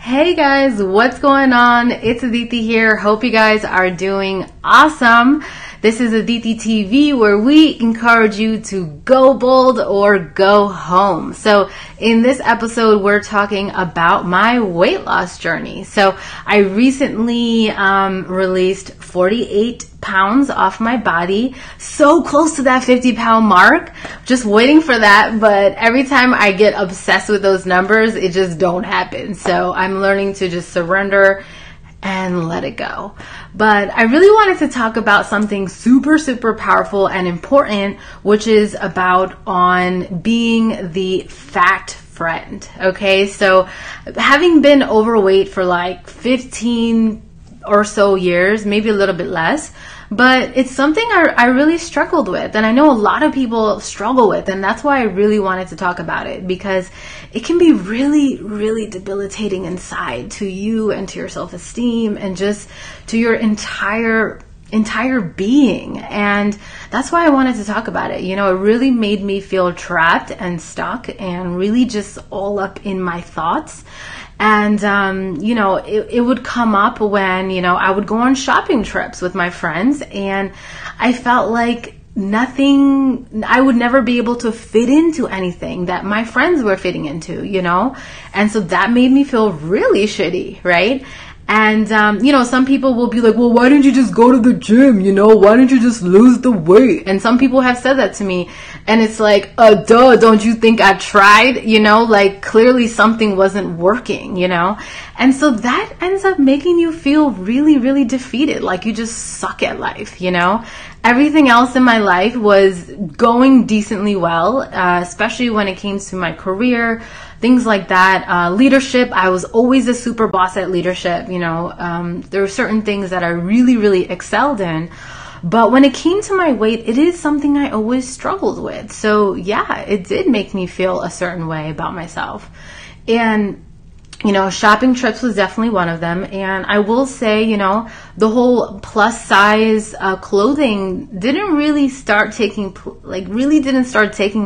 Hey guys, what's going on? It's Aditi here. Hope you guys are doing awesome. This is Aditi TV, where we encourage you to go bold or go home. So in this episode, we're talking about my weight loss journey. So I recently released 48 pounds off my body, so close to that 50-pound mark, just waiting for that. But every time I get obsessed with those numbers, it just don't happen. So I'm learning to just surrender and let it go. But I really wanted to talk about something super powerful and important, which is about on being the fat friend. Okay, so having been overweight for like 15 or so years, maybe a little bit less, but it's something I really struggled with, and I know a lot of people struggle with, and that's why I really wanted to talk about it, because it can be really debilitating inside to you and to your self-esteem and just to your entire being. And that's why I wanted to talk about it. You know, it really made me feel trapped and stuck and really just all up in my thoughts. And, you know, it would come up when, you know, I would go on shopping trips with my friends, and I felt like I would never be able to fit into anything that my friends were fitting into, you know? And so that made me feel really shitty, right? And, you know, some people will be like, well, why didn't you just go to the gym? You know, why didn't you just lose the weight? And some people have said that to me, and it's like, duh, don't you think I tried? You know, like clearly something wasn't working, you know? And so that ends up making you feel really defeated, like you just suck at life, you know? Everything else in my life was going decently well, especially when it came to my career, things like that. Leadership, I was always a super boss at leadership. You know, there were certain things that I really excelled in. But when it came to my weight, it is something I always struggled with. So yeah, it did make me feel a certain way about myself. And you know, shopping trips was definitely one of them. And I will say, you know, the whole plus size clothing didn't really start taking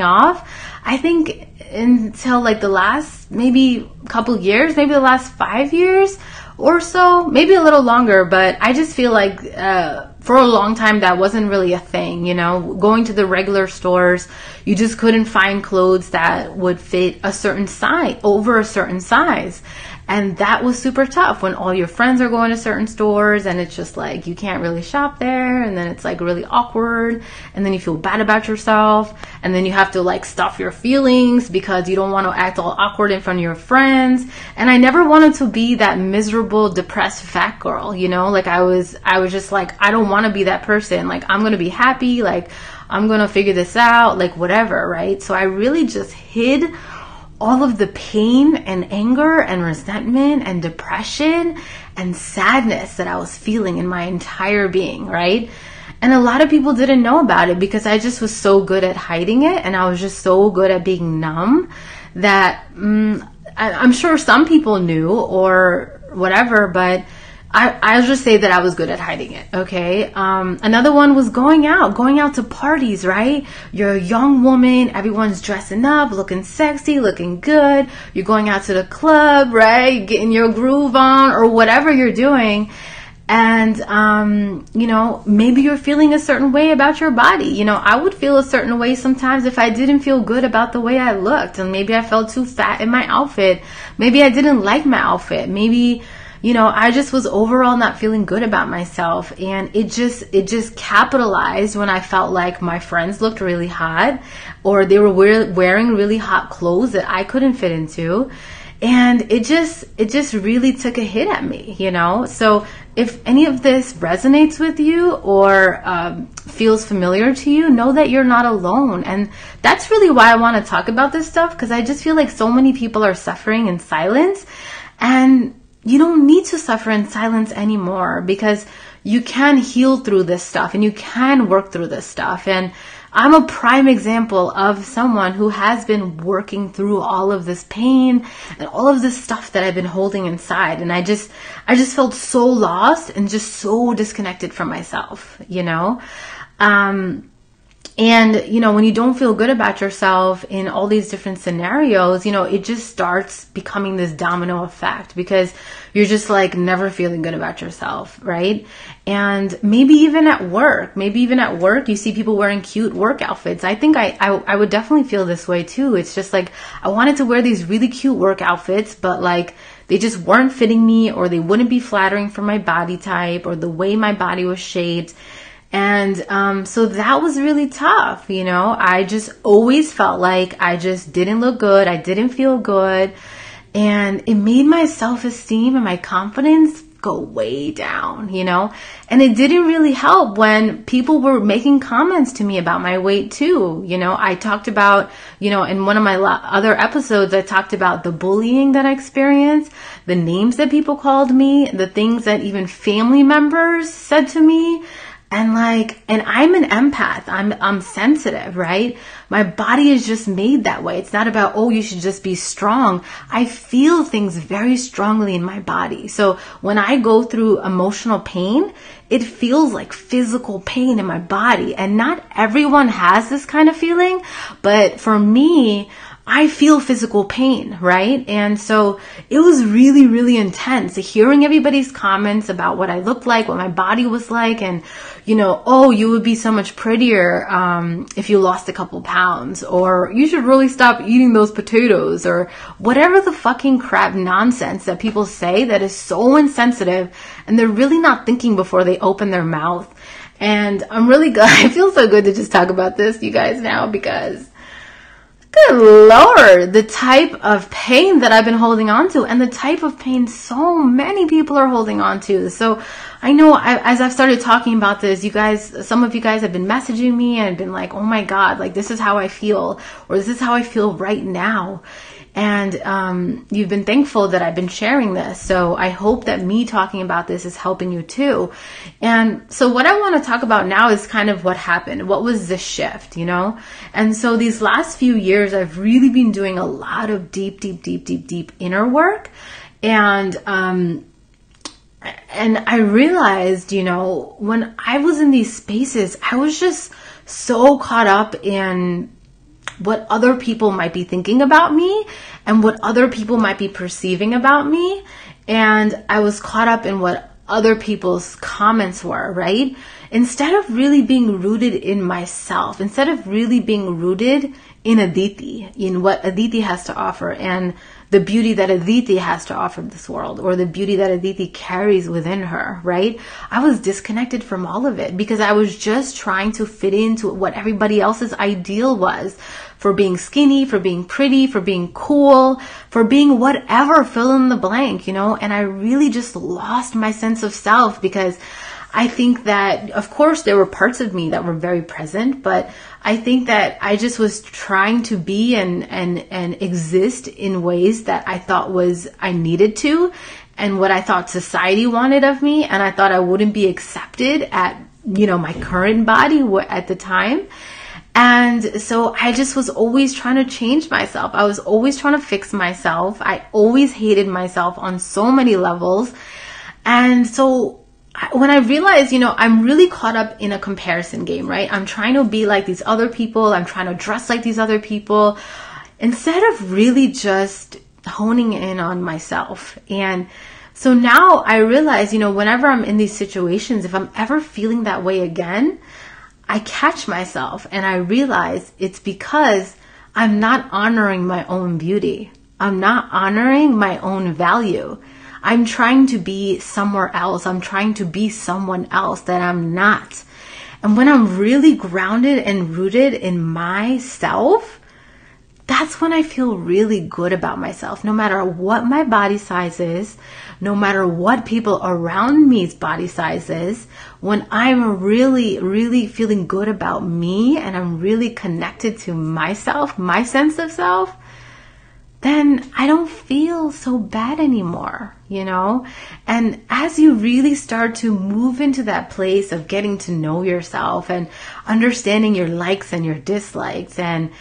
off, I think, until like the last maybe couple years, maybe the last 5 years or so, maybe a little longer. But I just feel like for a long time that wasn't really a thing, you know. Going to the regular stores, you just couldn't find clothes that would fit a certain size, over a certain size. And that was super tough when all your friends are going to certain stores, and it's just like you can't really shop there, and then it's like really awkward, and then you feel bad about yourself, and then you have to like stuff your feelings because you don't want to act all awkward in front of your friends. And I never wanted to be that miserable, depressed fat girl, you know. Like I was just like, I don't want to be that person. Like I'm going to be happy, like I'm going to figure this out, like whatever, right? So I really just hid all of the pain and anger and resentment and depression and sadness that I was feeling in my entire being, right? And a lot of people didn't know about it because I just was so good at hiding it, and I was just so good at being numb that I'm sure some people knew or whatever, but I'll just say that I was good at hiding it, okay? Another one was going out to parties, right? You're a young woman, everyone's dressing up, looking sexy, looking good. You're going out to the club, right? Getting your groove on or whatever you're doing. And, you know, maybe you're feeling a certain way about your body. You know, I would feel a certain way sometimes if I didn't feel good about the way I looked. And maybe I felt too fat in my outfit. Maybe I didn't like my outfit. Maybe, you know, I just was overall not feeling good about myself. And it just capitalized when I felt like my friends looked really hot, or they were wearing really hot clothes that I couldn't fit into. And it just really took a hit at me, you know? So if any of this resonates with you or feels familiar to you, know that you're not alone. And that's really why I want to talk about this stuff, because I just feel like so many people are suffering in silence, and you don't need to suffer in silence anymore, because you can heal through this stuff and you can work through this stuff. And I'm a prime example of someone who has been working through all of this pain and all of this stuff that I've been holding inside. And I just felt so lost and just so disconnected from myself, you know? And, you know, when you don't feel good about yourself in all these different scenarios, you know, it just starts becoming this domino effect because you're just like never feeling good about yourself, right? And maybe even at work, you see people wearing cute work outfits. I think I would definitely feel this way too. It's just like, I wanted to wear these really cute work outfits, but like, they just weren't fitting me, or they wouldn't be flattering for my body type or the way my body was shaped. And so that was really tough, you know. I just always felt like I just didn't look good. I didn't feel good. And it made my self-esteem and my confidence go way down, you know. And it didn't really help when people were making comments to me about my weight too. You know, I talked about, you know, in one of my other episodes, I talked about the bullying that I experienced, the names that people called me, the things that even family members said to me. And I'm an empath. I'm sensitive, right? My body is just made that way. It's not about, oh, you should just be strong. I feel things very strongly in my body. So when I go through emotional pain, it feels like physical pain in my body. And not everyone has this kind of feeling, but for me, I feel physical pain, right? And so it was really, really intense hearing everybody's comments about what I looked like, what my body was like, and, you know, oh, you would be so much prettier if you lost a couple pounds, or you should really stop eating those potatoes, or whatever the fucking crap nonsense that people say that is so insensitive, and they're really not thinking before they open their mouth. And I'm really glad, I feel so good to just talk about this, you guys, now, because good Lord, the type of pain that I've been holding on to, and the type of pain so many people are holding on to. So I know as I've started talking about this, you guys, some of you guys have been messaging me and been like, oh my God, like this is how I feel, or this is how I feel right now. And you've been thankful that I've been sharing this. So I hope that me talking about this is helping you too. And so what I want to talk about now is kind of what happened. What was the shift, you know? And so these last few years, I've really been doing a lot of deep inner work. And I realized, you know, when I was in these spaces, I was just so caught up in what other people might be thinking about me and what other people might be perceiving about me. And I was caught up in what other people's comments were, right? Instead of really being rooted in myself, instead of really being rooted in Aditi, in what Aditi has to offer and the beauty that Aditi has to offer this world, or the beauty that Aditi carries within her, right? I was disconnected from all of it because I was just trying to fit into what everybody else's ideal was for being skinny, for being pretty, for being cool, for being whatever, fill in the blank, you know? And I really just lost my sense of self because I think that, of course, there were parts of me that were very present, but I think that I just was trying to be and exist in ways that I thought I needed to, and what I thought society wanted of me, and I thought I wouldn't be accepted at, you know, my current body at the time. And so I just was always trying to change myself. I was always trying to fix myself. I always hated myself on so many levels. And so when I realized, you know, I'm really caught up in a comparison game, right? I'm trying to be like these other people. I'm trying to dress like these other people instead of really just honing in on myself. And so now I realize, you know, whenever I'm in these situations, if I'm ever feeling that way again, I catch myself and I realize it's because I'm not honoring my own beauty. I'm not honoring my own value. I'm trying to be somewhere else. I'm trying to be someone else that I'm not. And when I'm really grounded and rooted in myself, that's when I feel really good about myself. No matter what my body size is, no matter what people around me's body size is, when I'm really, really feeling good about me and I'm really connected to myself, my sense of self, then I don't feel so bad anymore, you know? And as you really start to move into that place of getting to know yourself and understanding your likes and your dislikes and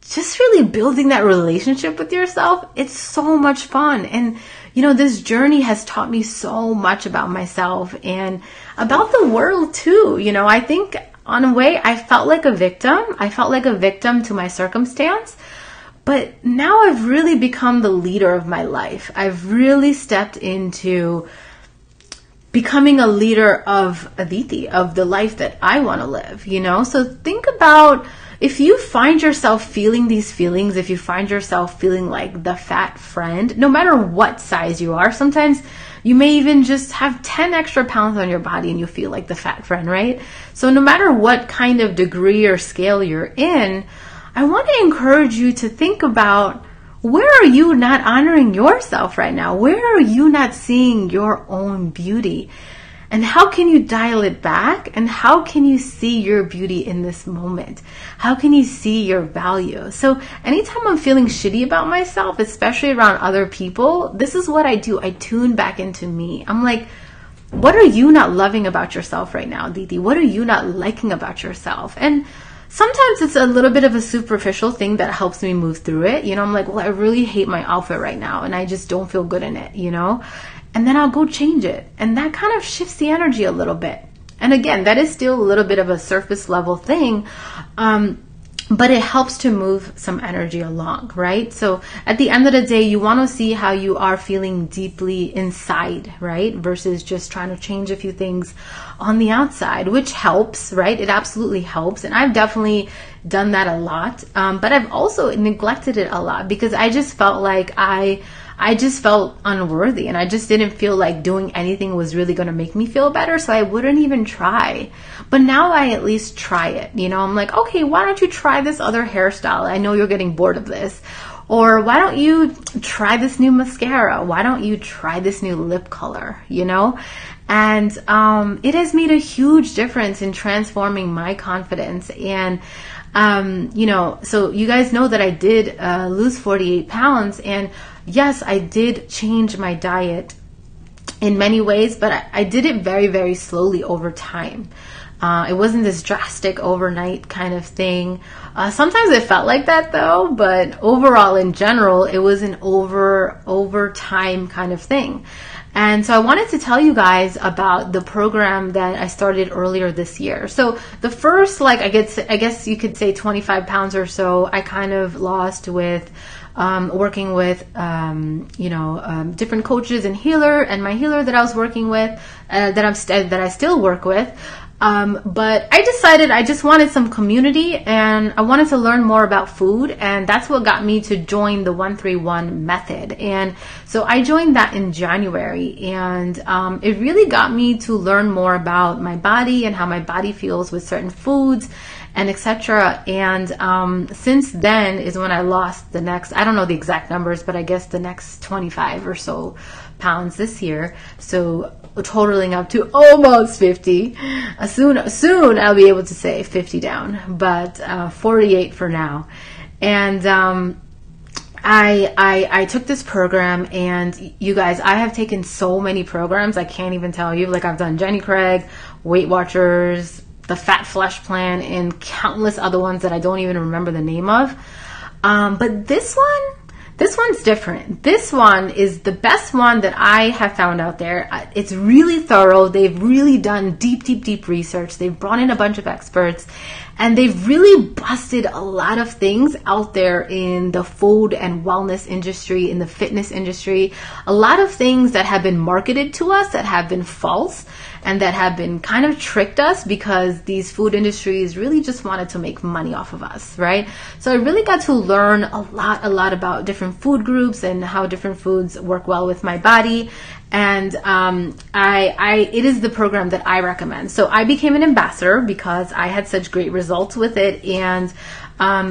just really building that relationship with yourself, it's so much fun. And, you know, this journey has taught me so much about myself and about the world too. You know, I think on a way, I felt like a victim. I felt like a victim to my circumstance. But now I've really become the leader of my life. I've really stepped into becoming a leader of Aditi, of the life that I want to live, you know? So think about, if you find yourself feeling these feelings, if you find yourself feeling like the fat friend, no matter what size you are, sometimes you may even just have 10 extra pounds on your body and you feel like the fat friend, right? So no matter what kind of degree or scale you're in, I want to encourage you to think about, where are you not honoring yourself right now? Where are you not seeing your own beauty? And how can you dial it back? And how can you see your beauty in this moment? How can you see your value? So anytime I'm feeling shitty about myself, especially around other people, this is what I do. I tune back into me. I'm like, what are you not loving about yourself right now, Didi? What are you not liking about yourself? And sometimes it's a little bit of a superficial thing that helps me move through it. You know, I'm like, well, I really hate my outfit right now and I just don't feel good in it, you know? And then I'll go change it. And that kind of shifts the energy a little bit. And again, that is still a little bit of a surface level thing. But it helps to move some energy along, right? So at the end of the day, you want to see how you are feeling deeply inside, right? Versus just trying to change a few things on the outside, which helps, right? It absolutely helps. And I've definitely done that a lot. But I've also neglected it a lot because I just felt like I just felt unworthy and I just didn't feel like doing anything was really going to make me feel better. So I wouldn't even try. But now I at least try it. You know, I'm like, okay, why don't you try this other hairstyle? I know you're getting bored of this. Or why don't you try this new mascara? Why don't you try this new lip color? You know? And it has made a huge difference in transforming my confidence. And you know, so you guys know that I did lose 48 pounds. And yes, I did change my diet in many ways, but I did it very, very slowly over time. It wasn't this drastic overnight kind of thing. Sometimes it felt like that though, but overall in general, it was an over time kind of thing. And so I wanted to tell you guys about the program that I started earlier this year. So the first, like, I guess you could say 25 pounds or so, I kind of lost with working with, different coaches and healer, and my healer that I was working with, that I still work with. But I decided I just wanted some community and I wanted to learn more about food. And that's what got me to join the 131 method. And so I joined that in January, and it really got me to learn more about my body and how my body feels with certain foods and etc. And since then is when I lost the next, I don't know the exact numbers, but I guess the next 25 or so pounds this year. So totaling up to almost 50. Soon I'll be able to say 50 down, but 48 for now. And I took this program, and you guys, I have taken so many programs, I can't even tell you. Like, I've done Jenny Craig, Weight Watchers, the Fat Flesh Plan, and countless other ones that I don't even remember the name of. But this one's different. This one is the best one that I have found out there. It's really thorough. They've really done deep research. They've brought in a bunch of experts, and they've really busted a lot of things out there in the food and wellness industry, in the fitness industry. A lot of things that have been marketed to us that have been false and that have been kind of tricked us because these food industries really just wanted to make money off of us, right? So I really got to learn a lot about different food groups and how different foods work well with my body. And it is the program that I recommend. So I became an ambassador because I had such great results with it, and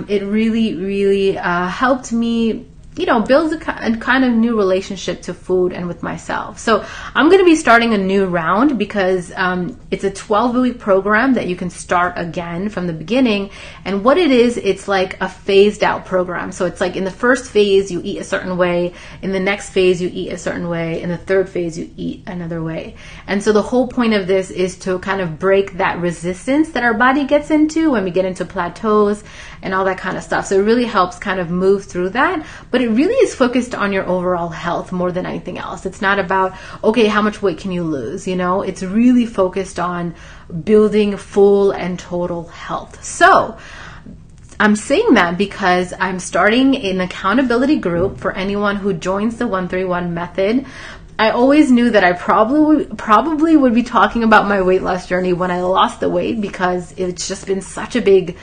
it really helped me, build a kind of new relationship to food and with myself. So I'm going to be starting a new round because it's a 12-week program that you can start again from the beginning. And what it is, it's like a phased out program. So it's like in the first phase, you eat a certain way. In the next phase, you eat a certain way. In the third phase, you eat another way. And so the whole point of this is to kind of break that resistance that our body gets into when we get into plateaus and all that kind of stuff. So it really helps kind of move through that. But but it really is focused on your overall health more than anything else. It's not about, okay, how much weight can you lose? You know, it's really focused on building full and total health. So I'm saying that because I'm starting an accountability group for anyone who joins the 131 method. I always knew that I probably would be talking about my weight loss journey when I lost the weight, because it's just been such a big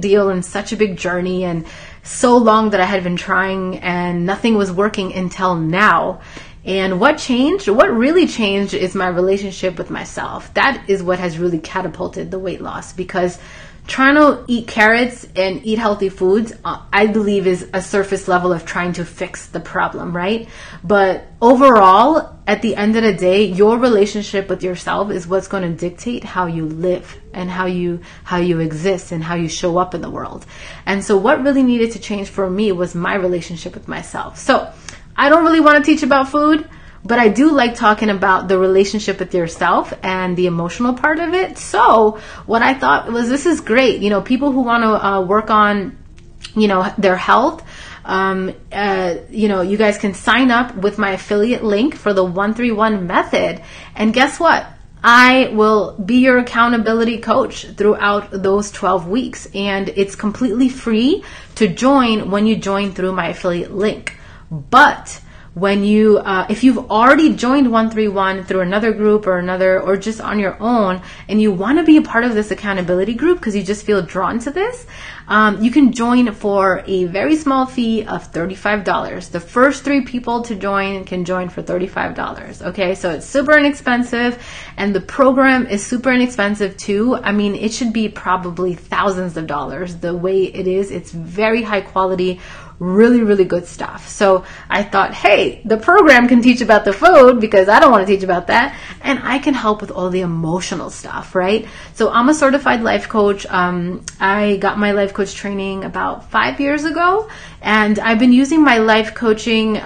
deal and such a big journey, and so long that I had been trying and nothing was working until now. And what changed? What really changed is my relationship with myself. That is what has really catapulted the weight loss, because trying to eat carrots and eat healthy foods, I believe, is a surface level of trying to fix the problem, right? But overall, at the end of the day, your relationship with yourself is what's going to dictate how you live and how you exist and how you show up in the world. And so what really needed to change for me was my relationship with myself. So I don't really want to teach about food, but I do like talking about the relationship with yourself and the emotional part of it. So what I thought was, this is great. You know, people who want to work on, you know, their health, you know, you guys can sign up with my affiliate link for the 131 method. And guess what? I will be your accountability coach throughout those 12 weeks. And it's completely free to join when you join through my affiliate link. But when you, if you've already joined 131 through another group or just on your own, and you want to be a part of this accountability group because you just feel drawn to this, you can join for a very small fee of $35. The first 3 people to join can join for $35. Okay, so it's super inexpensive, and the program is super inexpensive too. I mean, it should be probably thousands of dollars the way it is. It's very high quality, really, really good stuff. So I thought, hey, the program can teach about the food because I don't want to teach about that. And I can help with all the emotional stuff, right? So I'm a certified life coach. I got my life coach training about 5 years ago. And I've been using my life coaching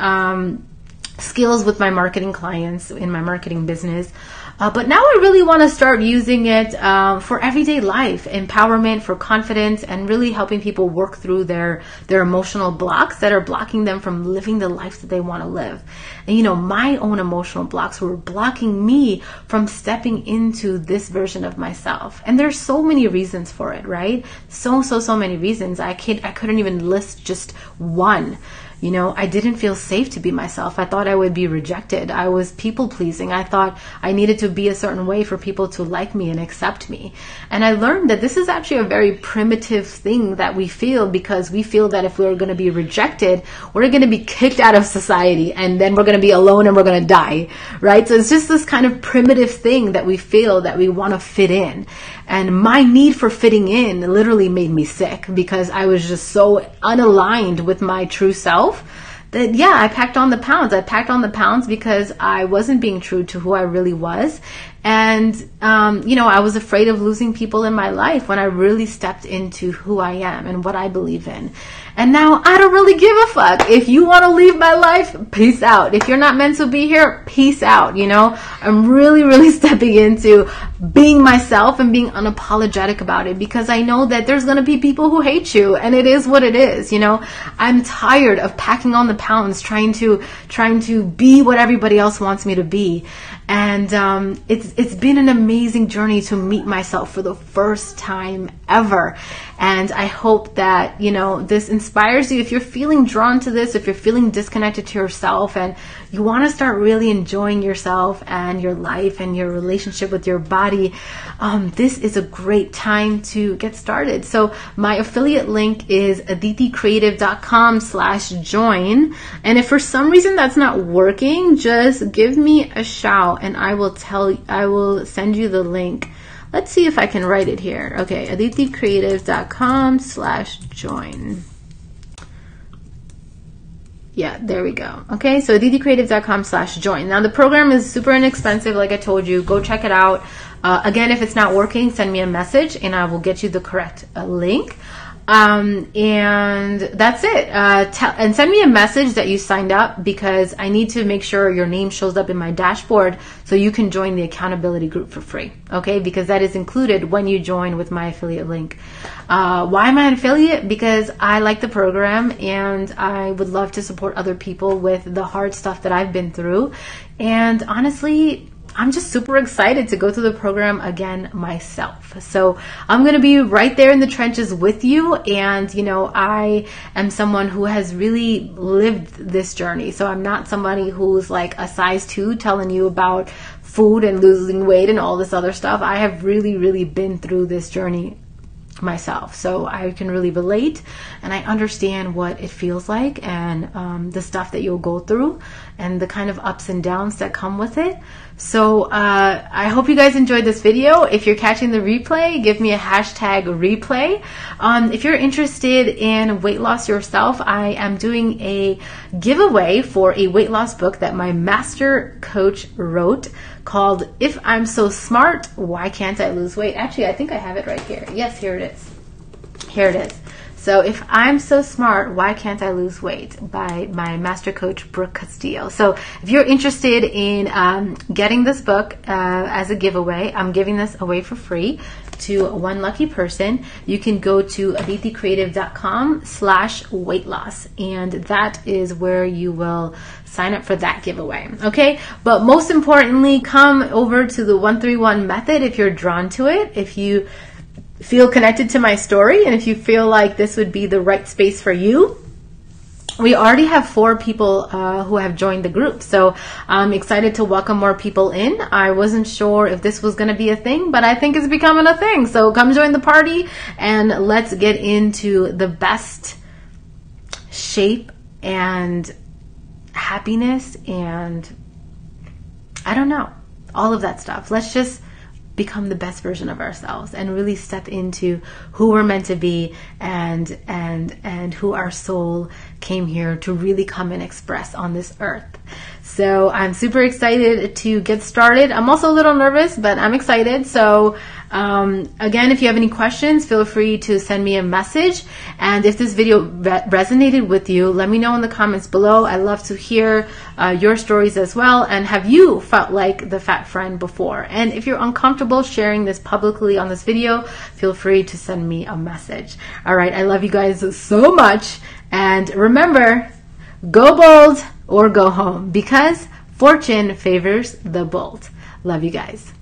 skills with my marketing clients in my marketing business. But now I really want to start using it for everyday life, empowerment, for confidence, and really helping people work through their emotional blocks that are blocking them from living the life that they want to live. And you know, my own emotional blocks were blocking me from stepping into this version of myself. And there's so many reasons for it, right? So many reasons. I couldn't even list just one. You know, I didn't feel safe to be myself. I thought I would be rejected. I was people pleasing. I thought I needed to be a certain way for people to like me and accept me. And I learned that this is actually a very primitive thing that we feel, because we feel that if we're going to be rejected, we're going to be kicked out of society, and then we're going to be alone and we're going to die, right? So it's just this kind of primitive thing that we feel that we want to fit in. And my need for fitting in literally made me sick, because I was just so unaligned with my true self that, yeah, I packed on the pounds. I packed on the pounds because I wasn't being true to who I really was. And, you know, I was afraid of losing people in my life when I really stepped into who I am and what I believe in. And now I don't really give a fuck. If you want to leave my life, peace out. If you're not meant to be here, peace out. You know, I'm really stepping into being myself and being unapologetic about it, because I know that there's going to be people who hate you, and it is what it is. You know, I'm tired of packing on the pounds, trying to be what everybody else wants me to be. And it's been an amazing journey to meet myself for the first time ever. And I hope that, you know, this inspires you. If you're feeling drawn to this, if you're feeling disconnected to yourself and you want to start really enjoying yourself and your life and your relationship with your body, this is a great time to get started. So my affiliate link is aditicreative.com/join. And if for some reason that's not working, just give me a shout and I will send you the link. Let's see if I can write it here. Okay, aditicreative.com/join. Yeah, there we go. Okay, so aditicreative.com/join. Now the program is super inexpensive, like I told you. Go check it out. Again, if it's not working, send me a message and I will get you the correct link. And that's it. And send me a message that you signed up, because I need to make sure your name shows up in my dashboard so you can join the accountability group for free. Okay, because that is included when you join with my affiliate link. Why am I an affiliate? Because I like the program and I would love to support other people with the hard stuff that I've been through. And honestly, I'm just super excited to go through the program again myself. So I'm going to be right there in the trenches with you. And, you know, I am someone who has really lived this journey. So I'm not somebody who's like a size 2 telling you about food and losing weight and all this other stuff. I have really, really been through this journey myself, so I can really relate, and I understand what it feels like, and the stuff that you'll go through and the kind of ups and downs that come with it. So I hope you guys enjoyed this video. If you're catching the replay, give me a hashtag replay. If you're interested in weight loss yourself, I am doing a giveaway for a weight loss book that my master coach wrote called If I'm So Smart, Why Can't I Lose Weight? Actually, I think I have it right here. Yes, here it is. Here it is. So If I'm So Smart, Why Can't I Lose Weight? By my master coach, Brooke Castillo. So if you're interested in getting this book as a giveaway, I'm giving this away for free to one lucky person. You can go to aditticreative.com/weight loss, and that is where you will sign up for that giveaway. Okay, but most importantly, come over to the 131 method if you're drawn to it, if you feel connected to my story, and if you feel like this would be the right space for you. We already have 4 people who have joined the group, so I'm excited to welcome more people in. I wasn't sure if this was going to be a thing, but I think it's becoming a thing. So come join the party, and let's get into the best shape and happiness and I don't know, all of that stuff. Let's just become the best version of ourselves and really step into who we're meant to be, and who our soul came here to really come and express on this earth. So I'm super excited to get started. I'm also a little nervous, but I'm excited. So again, if you have any questions, feel free to send me a message. And if this video resonated with you, let me know in the comments below. I love to hear your stories as well. And have you felt like the fat friend before? And if you're uncomfortable sharing this publicly on this video, feel free to send me a message. All right, I love you guys so much. And remember, go bold or go home, because fortune favors the bold. Love you guys.